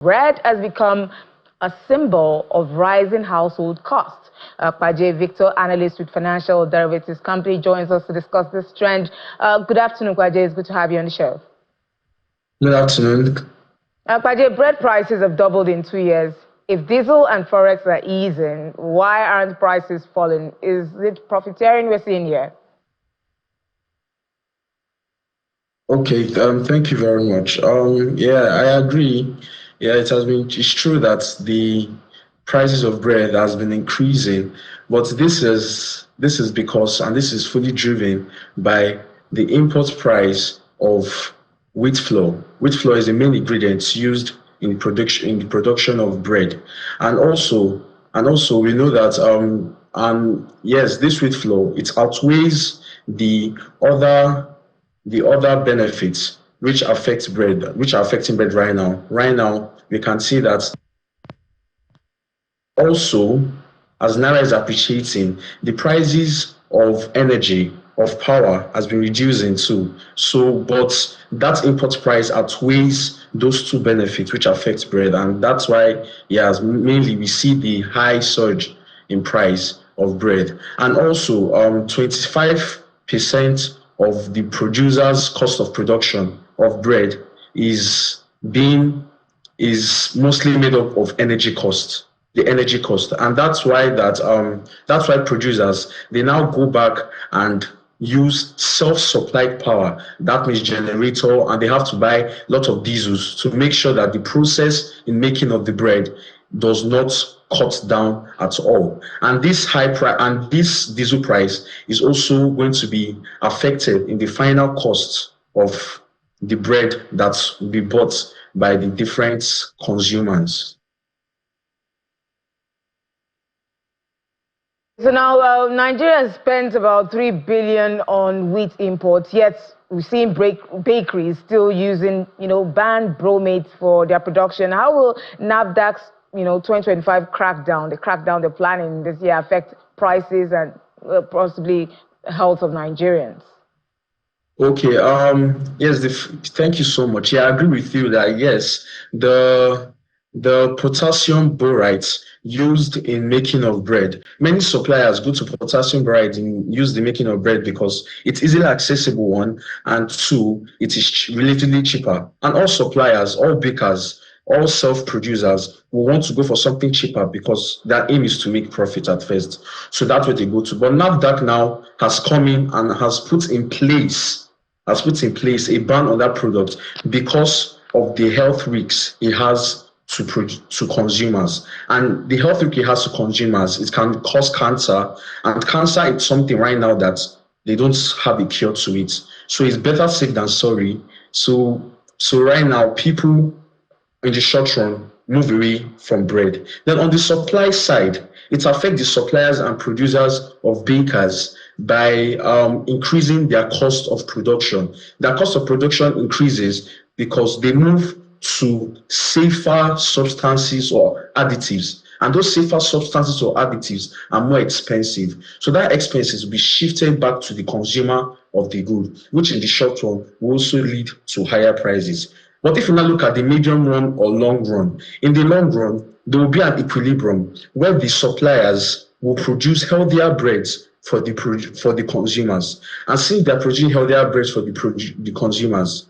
Bread has become a symbol of rising household costs. Paje Victor, analyst with financial derivatives company, joins us to discuss this trend. Good afternoon, Paje. It's good to have you on the show. Good afternoon. Paje, bread prices have doubled in 2 years. If diesel and forex are easing, why aren't prices falling? Is it profiteering we're seeing here? Okay, thank you very much. Yeah, I agree. Yeah, it's true that the prices of bread has been increasing, but this is because, and this is fully driven by the import price of wheat flour. Wheat flour is the main ingredient used in the production of bread, and also we know that and yes, this wheat flour, it outweighs the other benefits which are affecting bread right now. Right now, we can see that also, as Naira is appreciating, the prices of energy, of power, has been reducing too. So, but that import price outweighs those two benefits which affect bread, and that's why, yes, mainly we see the high surge in price of bread. And also, 25% of the producer's cost of production of bread is being is mostly made up of energy cost, the energy cost, and that's why producers, they now go back and use self-supplied power. That means generator, and they have to buy a lot of diesels to make sure that the process in making of the bread does not cut down at all. And this high price and this diesel price is also going to be affected in the final cost of the bread that will be bought by the different consumers. So now Nigeria has spent about 3 billion on wheat imports, yet we've seen bakeries still using, banned bromates for their production. How will NAFDAC's, 2025 crackdown, the crackdown they're planning this year, affect prices and possibly the health of Nigerians? Okay, yes, thank you so much. Yeah, I agree with you that yes, the potassium borates used in making of bread. Many suppliers go to potassium borate and use the making of bread because it's easily accessible, one, and two, it is relatively cheaper. And all suppliers, all bakers, all self-producers will want to go for something cheaper because their aim is to make profit at first. So that's what they go to. But NAFDAC now has come in and has put in place a ban on that product because of the health risks it has to consumers. And the health risk it has to consumers, it can cause cancer, and cancer is something right now that they don't have a cure to it. So it's better safe than sorry. So right now, people in the short run move away from bread. Then on the supply side, it affects the suppliers and producers of bakers by increasing their cost of production. Their cost of production increases because they move to safer substances or additives. And those safer substances or additives are more expensive. So that expenses will be shifted back to the consumer of the good, which in the short run will also lead to higher prices. But if you now look at the medium run or long run, in the long run, there will be an equilibrium where the suppliers will produce healthier breads for the consumers. And since they're producing healthier breads for the consumers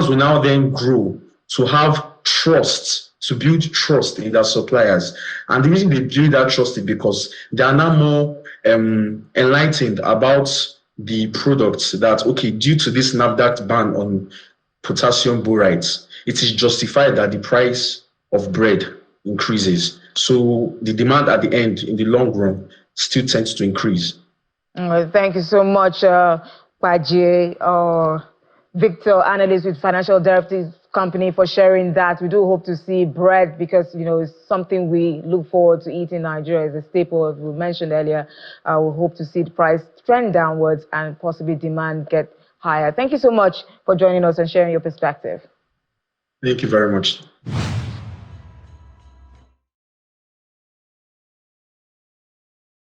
will now then grow to have trust, to build trust in their suppliers. And the reason they build that trust is because they are now more enlightened about the products that, okay, due to this NAFDAC ban on potassium borates, it is justified that the price of bread increases. So the demand at the end, in the long run, still tends to increase. Thank you so much, Paje, Victor, analyst with financial derivatives company, for sharing that. We do hope to see bread because, it's something we look forward to eating in Nigeria. It's a staple, as we mentioned earlier. We hope to see the price trend downwards and possibly demand get higher. Thank you so much for joining us and sharing your perspective. Thank you very much.